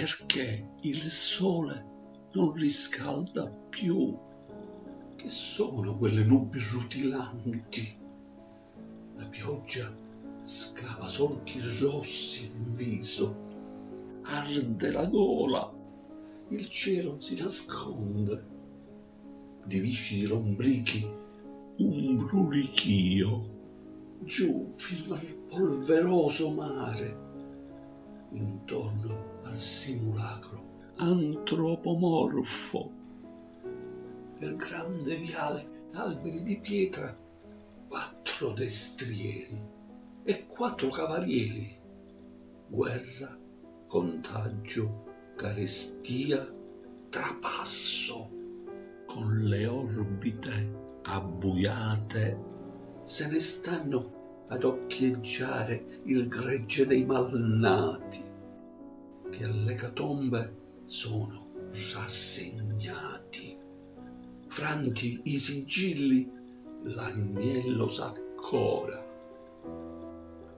perché il sole non riscalda più. Che sono quelle nubi rutilanti? La pioggia scava solchi rossi in viso, arde la gola, il cielo si nasconde, di viscidi lombrichi un brulichio, giù fino al polveroso mare, intorno al simulacro antropomorfo. Nel grande viale alberi di pietra, 4 destrieri e 4 cavalieri, guerra, contagio, carestia, trapasso, con le orbite abbuiate, se ne stanno ad occhieggiare il gregge dei malnati, che all'ecatombe sono rassegnati. Franti i sigilli, l'agnello s'accora,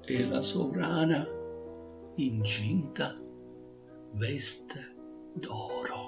e la sovrana incinta veste d'oro.